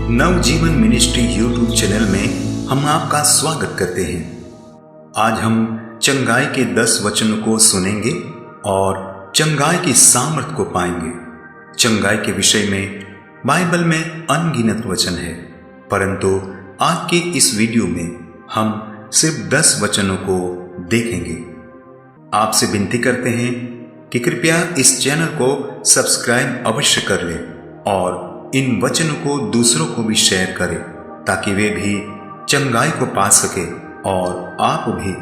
नवजीवन ministry YouTube channel में हम आपका स्वागत करते हैं। आज हम चंगाई के 10 वचनों को सुनेंगे और चंगाई की सामर्थ को पाएंगे। चंगाई के विषय में बाइबल में अनगिनत वचन है, परंतु आज के इस वीडियो में हम सिर्फ 10 वचनों को देखेंगे। आपसे विनती करते हैं कि कृपया इस चैनल को सब्सक्राइब अवश्य कर लें और इन वचनों को दूसरों को भी शेयर करें, ताकि वे भी चंगाई को पा सके और आप भी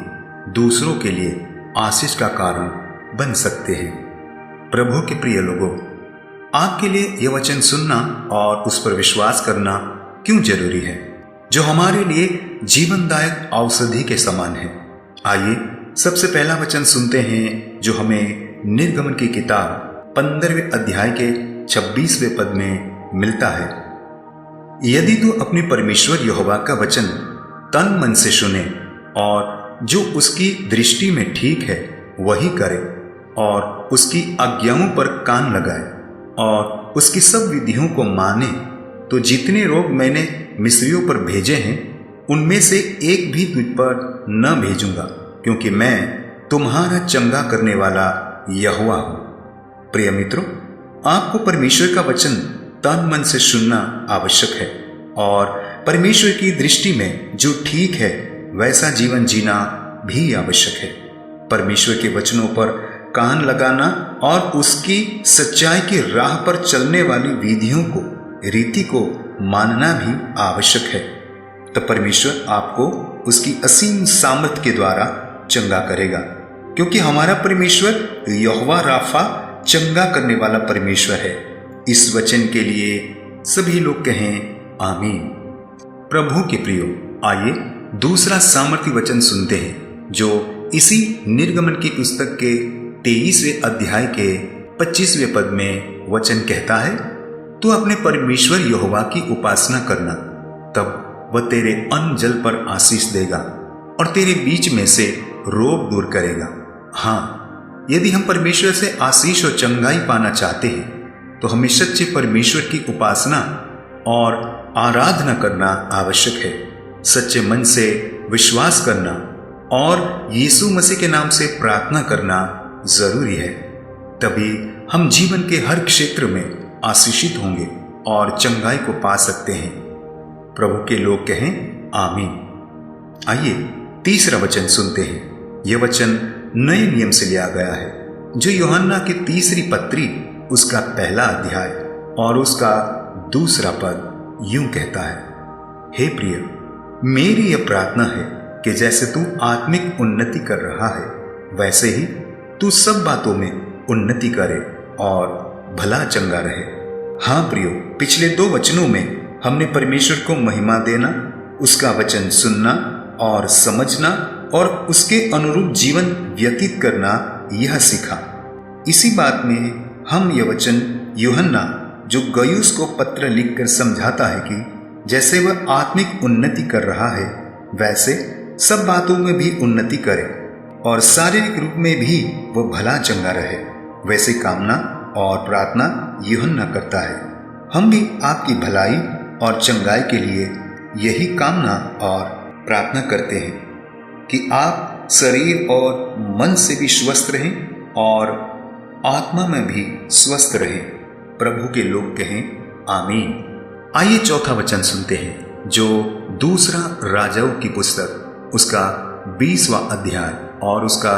दूसरों के लिए आशीष का कारण बन सकते हैं। प्रभु के प्रिय लोगों, आपके लिए यह वचन सुनना और उस पर विश्वास करना क्यों जरूरी है, जो हमारे लिए जीवनदायक औषधि के समान है। आइए सबसे पहला वचन सुनते हैं, जो हमें निर्गमन की किताब 15वें अध्याय के 26वें पद में मिलता है। यदि तू अपने परमेश्वर यहोवा का वचन तन मन से सुने और जो उसकी दृष्टि में ठीक है वही करे और उसकी आज्ञाओं पर कान लगाए और उसकी सब विधियों को माने, तो जितने रोग मैंने मिस्रियों पर भेजे हैं उनमें से एक भी तुझ पर न भेजूंगा, क्योंकि मैं तुम्हारा चंगा करने वाला यहोवा हूं। प्रिय मित्रों, आपको परमेश्वर का वचन तन मन से सुनना आवश्यक है और परमेश्वर की दृष्टि में जो ठीक है वैसा जीवन जीना भी आवश्यक है। परमेश्वर के वचनों पर कान लगाना और उसकी सच्चाई की राह पर चलने वाली विधियों को, रीति को मानना भी आवश्यक है। तो परमेश्वर आपको उसकी असीम सामर्थ के द्वारा चंगा करेगा, क्योंकि हमारा परमेश्वर यहोवा राफा चंगा करने वाला परमेश्वर है। इस वचन के लिए सभी लोग कहें आमीन। प्रभु के प्रियो, आइए दूसरा सामर्थी वचन सुनते हैं, जो इसी निर्गमन की पुस्तक के 23वें अध्याय के 25वें पद में वचन कहता है, तू अपने परमेश्वर यहोवा की उपासना करना, तब वह तेरे अन्न जल पर आशीष देगा और तेरे बीच में से रोग दूर करेगा। हाँ, यदि हम परमेश्वर से आशीष और चंगाई पाना चाहते हैं तो हमें सच्चे परमेश्वर की उपासना और आराधना करना आवश्यक है। सच्चे मन से विश्वास करना और यीशु मसीह के नाम से प्रार्थना करना जरूरी है। तभी हम जीवन के हर क्षेत्र में आशीषित होंगे और चंगाई को पा सकते हैं। प्रभु के लोग कहें आमीन। आइए तीसरा वचन सुनते हैं। यह वचन नए नियम से लिया गया है, जो यूहन्ना की तीसरी पत्री उसका पहला अध्याय और उसका दूसरा पद यूं कहता है, हे प्रिय, मेरी यह प्रार्थना है कि जैसे तू आत्मिक उन्नति कर रहा है वैसे ही तू सब बातों में उन्नति करे और भला चंगा रहे। हाँ प्रियो, पिछले 2 वचनों में हमने परमेश्वर को महिमा देना, उसका वचन सुनना और समझना और उसके अनुरूप जीवन व्यतीत करना यह सीखा। इसी बात में हम यह वचन यूहन्ना, जो गयुस को पत्र लिखकर समझाता है कि जैसे वह आत्मिक उन्नति कर रहा है वैसे सब बातों में भी उन्नति करे और शारीरिक रूप में भी वह भला चंगा रहे, वैसे कामना और प्रार्थना यूहन्ना करता है। हम भी आपकी भलाई और चंगाई के लिए यही कामना और प्रार्थना करते हैं कि आप शरीर और मन से भी स्वस्थ रहें और आत्मा में भी स्वस्थ रहे। प्रभु के लोग कहें आमीन। आइए चौथा वचन सुनते हैं, जो दूसरा राजाओं की पुस्तक उसका 20वां अध्याय और उसका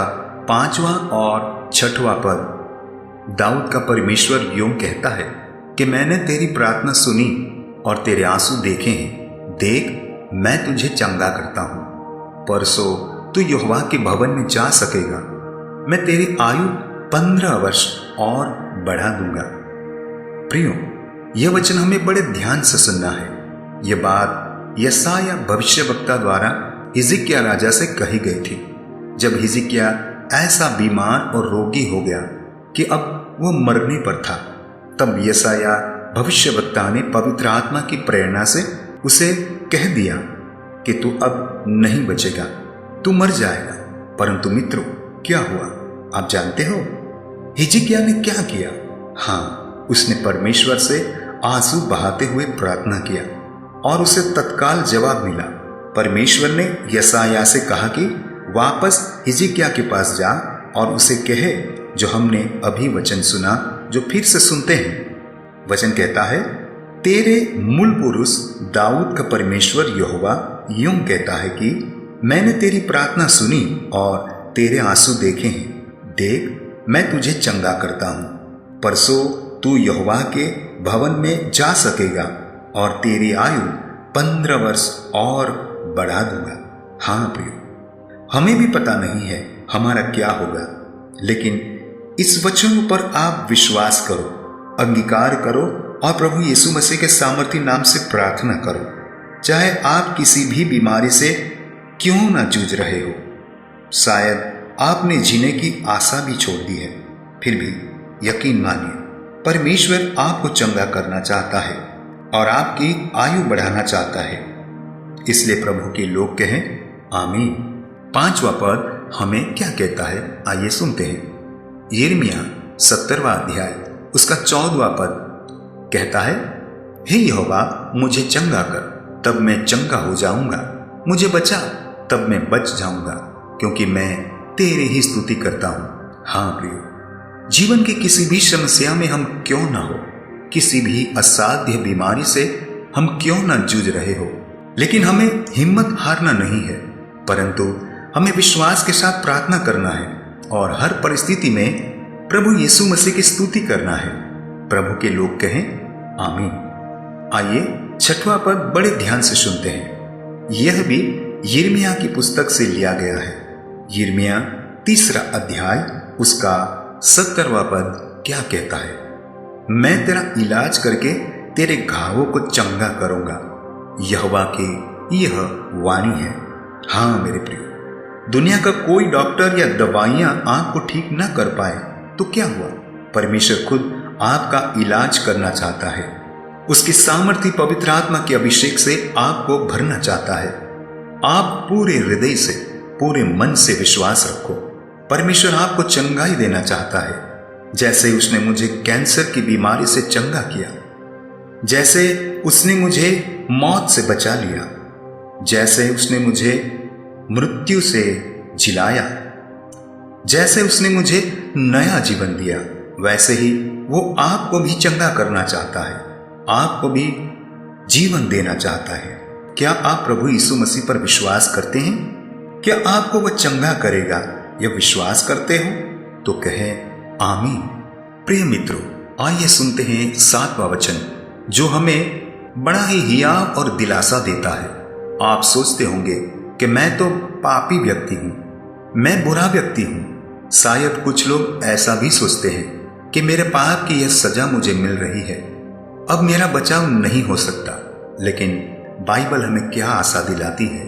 5वां और 6वां पद। दाऊद का परमेश्वर यूं कहता है कि मैंने तेरी प्रार्थना सुनी और तेरे आंसू देखे हैं। देख, मैं तुझे चंगा करता हूं। परसों तू यहोवा के भवन में जा सकेगा। मैं तेरी आयु 15 वर्ष और बढ़ा दूंगा। प्रियो, यह वचन हमें बड़े ध्यान से सुनना है। यह बात यशायाह भविष्यवक्ता द्वारा हिजकिय्याह राजा से कही गई थी। जब हिजकिय्याह ऐसा बीमार और रोगी हो गया कि अब वह मरने पर था, तब यशायाह भविष्यवक्ता ने पवित्र आत्मा की प्रेरणा से उसे कह दिया कि तू अब नहीं बचेगा, तू मर जाएगा। परंतु मित्रों, क्या हुआ आप जानते हो? हिजकिय्याह ने क्या किया? हाँ, उसने परमेश्वर से आंसू बहाते हुए प्रार्थना किया और उसे तत्काल जवाब मिला। परमेश्वर ने यशायाह से कहा कि वापस हिजकिय्याह के पास जा और उसे कहे जो हमने अभी वचन सुना, जो फिर से सुनते हैं। वचन कहता है, तेरे मूल पुरुष दाऊद का परमेश्वर यहोवा यूं कहता है कि मैंने तेरी प्रार्थना सुनी और तेरे आंसू देखे हैं। देख, मैं तुझे चंगा करता हूं। परसों तू यहोवा के भवन में जा सकेगा और तेरी आयु 15 वर्ष और बढ़ा दूंगा। हाँ प्रिय, हमें भी पता नहीं है हमारा क्या होगा, लेकिन इस वचन पर आप विश्वास करो, अंगीकार करो और प्रभु यीशु मसीह के सामर्थी नाम से प्रार्थना करो। चाहे आप किसी भी बीमारी से क्यों ना जूझ रहे हो, शायद आपने जीने की आशा भी छोड़ दी है, फिर भी यकीन मानिए, परमेश्वर आपको चंगा करना चाहता है और आपकी आयु बढ़ाना चाहता है। इसलिए प्रभु के लोग कहें आमीन। 5वां पद हमें क्या कहता है, आइए सुनते हैं। यिर्मयाह 70वां अध्याय उसका 14वां पद कहता है, हे यहोवा मुझे चंगा कर, तब मैं चंगा हो जाऊंगा। मुझे बचा, तब मैं बच जाऊंगा, क्योंकि मैं तेरे ही स्तुति करता हूं। हाँ प्रिय, जीवन की किसी भी समस्या में हम क्यों ना हो, किसी भी असाध्य बीमारी से हम क्यों ना जूझ रहे हो, लेकिन हमें हिम्मत हारना नहीं है, परंतु हमें विश्वास के साथ प्रार्थना करना है और हर परिस्थिति में प्रभु यीशु मसीह की स्तुति करना है। प्रभु के लोग कहें आमीन। आइए 6वां पद बड़े ध्यान से सुनते हैं। यह भी यिर्मयाह की पुस्तक से लिया गया है। यिर्मयाह 3 अध्याय उसका 17वां पद क्या कहता है, मैं तेरा इलाज करके तेरे घावों को चंगा करूंगा। यहोवा की यह वाणी है। हाँ मेरे प्रिय, दुनिया का कोई डॉक्टर या दवाइयां आपको ठीक न कर पाए तो क्या हुआ, परमेश्वर खुद आपका इलाज करना चाहता है। उसकी सामर्थी पवित्र आत्मा के अभिषेक से आपको भरना चाहता है। आप पूरे हृदय से, पूरे मन से विश्वास रखो, परमेश्वर आपको चंगाई देना चाहता है। जैसे उसने मुझे कैंसर की बीमारी से चंगा किया, जैसे उसने मुझे मौत से बचा लिया, जैसे उसने मुझे मृत्यु से जिलाया, जैसे उसने मुझे नया जीवन दिया, वैसे ही वो आपको भी चंगा करना चाहता है, आपको भी जीवन देना चाहता है। क्या आप प्रभु यीशु मसीह पर विश्वास करते हैं? क्या आपको वह चंगा करेगा? यह विश्वास करते हो तो कहें आमीन। प्रिय मित्रों, आइए सुनते हैं 7वां वचन, जो हमें बड़ा ही हियाव और दिलासा देता है। आप सोचते होंगे कि मैं तो पापी व्यक्ति हूं, मैं बुरा व्यक्ति हूं। शायद कुछ लोग ऐसा भी सोचते हैं कि मेरे पाप की यह सजा मुझे मिल रही है, अब मेरा बचाव नहीं हो सकता। लेकिन बाइबल हमें क्या आशा दिलाती है,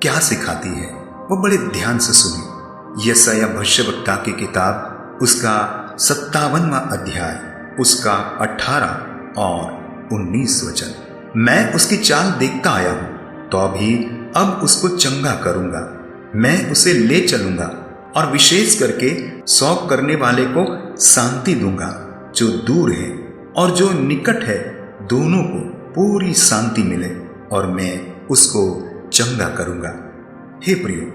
क्या सिखाती है, वो बड़े ध्यान से सुनिए। यशायाह भविष्यवक्ता की किताब उसका 57वां अध्याय उसका 18 और 19 वचन, मैं उसकी चाल देखता आया हूं तो अभी अब उसको चंगा करूंगा। मैं उसे ले चलूंगा और विशेष करके शौक करने वाले को शांति दूंगा। जो दूर है और जो निकट है, दोनों को पूरी शांति मिले और मैं उसको चंगा करूंगा। हे प्रियो,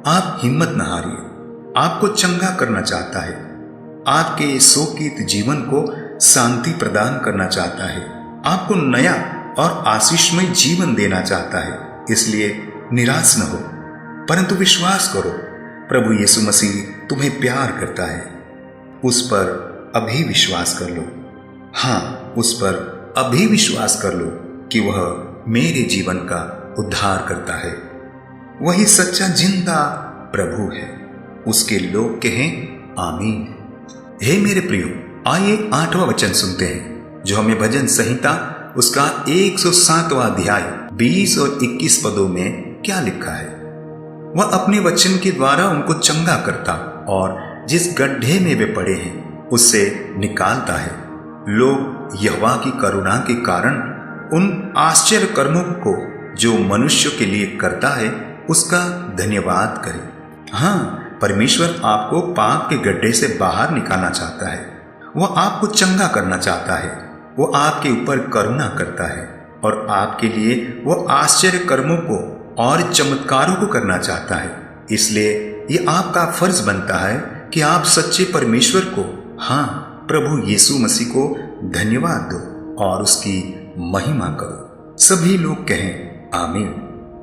आप हिम्मत न हारिए, आपको चंगा करना चाहता है, आपके शोकित जीवन को शांति प्रदान करना चाहता है, आपको नया और आशीषमय जीवन देना चाहता है। इसलिए निराश न हो, परंतु विश्वास करो, प्रभु यीशु मसीह तुम्हें प्यार करता है। उस पर अभी विश्वास कर लो। हाँ, उस पर अभी विश्वास कर लो कि वह मेरे जीवन का उद्धार करता है। वही सच्चा जिंदा प्रभु है। उसके लोग कहें आमीन। हे मेरे प्रियो, आइए 8वां वचन सुनते हैं, जो हमें भजन संहिता उसका 107वां अध्याय 20 और 21 पदों में क्या लिखा है। वह अपने वचन के द्वारा उनको चंगा करता और जिस गड्ढे में वे पड़े हैं उससे निकालता है। लोग यहोवा की करुणा के कारण उन आश्चर्य कर्मों को जो मनुष्य के लिए करता है उसका धन्यवाद करें। हाँ, परमेश्वर आपको पाप के गड्ढे से बाहर निकालना चाहता है। वह आपको चंगा करना चाहता है। वो आपके ऊपर करुणा करता है। और आपके लिए वो आश्चर्य कर्मों को और चमत्कारों को करना चाहता है। इसलिए ये आपका फर्ज बनता है कि आप सच्चे परमेश्वर को, हाँ, प्रभु यीशु मसीह को धन्यवाद दो और उसकी महिमा करो। सभी लोग कहें आमीन।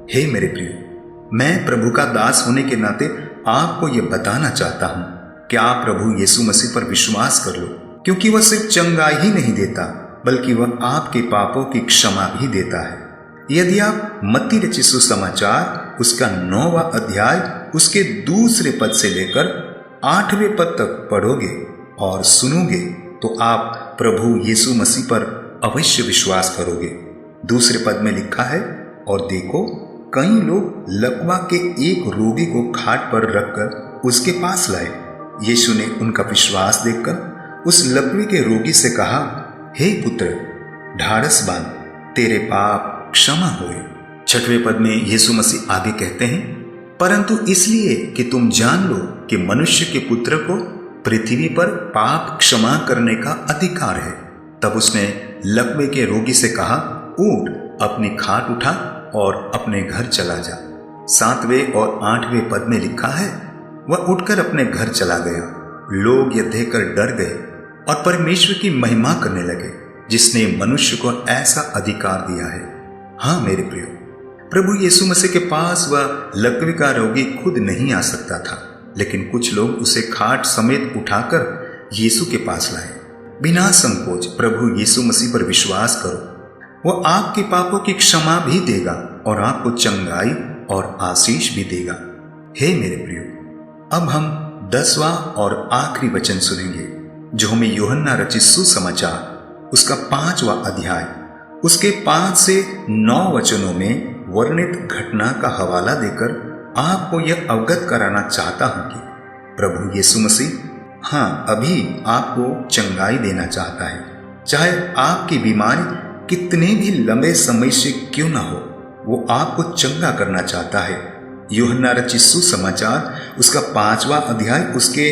हे मेरे प्रिय, मैं प्रभु का दास होने के नाते आपको यह बताना चाहता हूं कि आप प्रभु यीशु मसीह पर विश्वास कर लो, क्योंकि वह सिर्फ चंगाई ही नहीं देता बल्कि वह आपके पापों की क्षमा भी देता है। यदि आप मत्ती रचित सुसमाचार उसका 9वां अध्याय उसके 2 पद से लेकर 8वें पद तक पढ़ोगे और सुनोगे तो आप प्रभु यीशु मसीह पर अवश्य विश्वास करोगे। 2 पद में लिखा है, और देखो, कई लोग लकवा के एक रोगी को खाट पर रखकर उसके पास लाए। यीशु ने उनका विश्वास देखकर उस लकवे के रोगी से कहा, हे पुत्र, ढाढ़स बांध, तेरे पाप क्षमा हुए। 6वें पद में यीशु मसीह आगे कहते हैं, परंतु इसलिए कि तुम जान लो कि मनुष्य के पुत्र को पृथ्वी पर पाप क्षमा करने का अधिकार है। तब उसने लकवे के रोगी से कहा, उठ, अपनी खाट उठा और अपने घर चला जा। 7वें और 8वें पद में लिखा है, वह उठकर अपने घर चला गया। लोग यह देखकर डर गए और परमेश्वर की महिमा करने लगे, जिसने मनुष्य को ऐसा अधिकार दिया है। हाँ मेरे प्रियो, प्रभु यीशु मसीह के पास वह लकवे का रोगी खुद नहीं आ सकता था, लेकिन कुछ लोग उसे खाट समेत उठाकर यीशु के पास लाए। बिना संकोच प्रभु यीशु मसीह पर विश्वास करो, वो आपके पापों की क्षमा भी देगा और आपको चंगाई और आशीष भी देगा। हे मेरे प्रियो, अब हम 10वां और आखिरी वचन सुनेंगे, जो हमें यूहन्ना रचित सुसमाचार उसका 5वां अध्याय उसके 5 से 9 वचनों में वर्णित घटना का हवाला देकर आपको यह अवगत कराना चाहता हूं कि प्रभु यीशु मसीह, हाँ, अभी आपको चंगाई देना चाहता है। चाहे आपकी बीमारी कितने भी लंबे समय से क्यों ना हो, वो आपको चंगा करना चाहता है। यूहन्ना रचित सुसमाचार उसका 5वां अध्याय उसके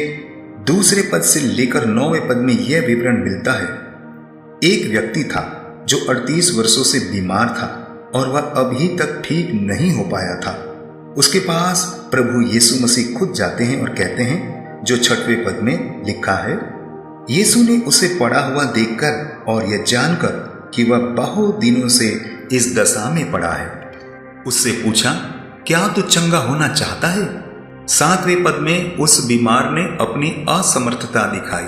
2 पद से लेकर 9वें पद में यह विवरण मिलता है। एक व्यक्ति था जो 38 वर्षों से बीमार था और वह अभी तक ठीक नहीं हो पाया था। उसके पास प्रभु यीशु मसीह खुद जाते हैं और कहते हैं, जो 6वें पद में लिखा है, यीशु ने उसे पड़ा हुआ देखकर और यह जानकर कि वह बहुत दिनों से इस दशा में पड़ा है, उससे पूछा, क्या तू चंगा होना चाहता है? 7वें पद में उस बीमार ने अपनी असमर्थता दिखाई।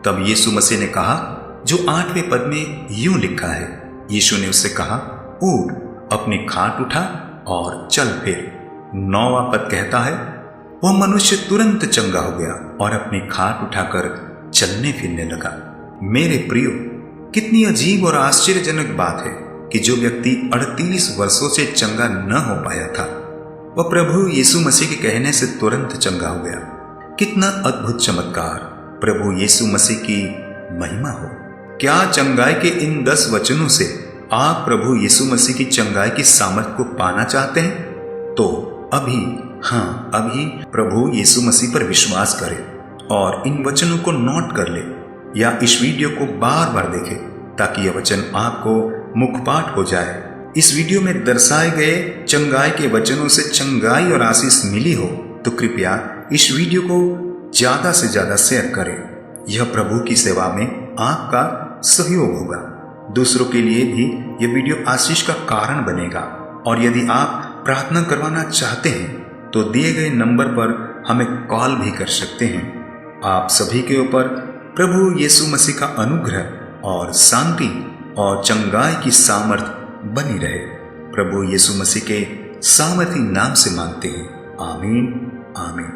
तब यीशु मसीह ने कहा, जो 8वें पद में यूं लिखा है, यीशु ने उससे कहा, उठ, अपनी खाट उठा और चल फिर। 9वां पद कहता है, वह मनुष्य तुरंत चंगा हो गया और अपनी खाट उठाकर चलने फिरने लगा। मेरे प्रियो, कितनी अजीब और आश्चर्यजनक बात है कि जो व्यक्ति 38 वर्षों से चंगा न हो पाया था, वह प्रभु यीशु मसीह के कहने से तुरंत चंगा हो गया। कितना अद्भुत चमत्कार! प्रभु यीशु मसीह की महिमा हो। क्या चंगाई के इन 10 वचनों से आप प्रभु यीशु मसीह की चंगाई की सामर्थ को पाना चाहते हैं? तो अभी प्रभु यीशु मसीह पर विश्वास करें और इन वचनों को नोट कर ले या इस वीडियो को बार बार देखें, ताकि यह वचन आपको मुखपाठ हो जाए। इस वीडियो में दर्शाए गए चंगाई के वचनों से चंगाई और आशीष मिली हो तो कृपया इस वीडियो को ज्यादा से ज्यादा शेयर करें। यह प्रभु की सेवा में आपका सहयोग होगा। दूसरों के लिए भी यह वीडियो आशीष का कारण बनेगा। और यदि आप प्रार्थना करवाना चाहते हैं तो दिए गए नंबर पर हमें कॉल भी कर सकते हैं। आप सभी के ऊपर प्रभु यीशु मसीह का अनुग्रह और शांति और चंगाई की सामर्थ बनी रहे। प्रभु यीशु मसीह के सामर्थी नाम से मांगते हैं, आमीन आमीन।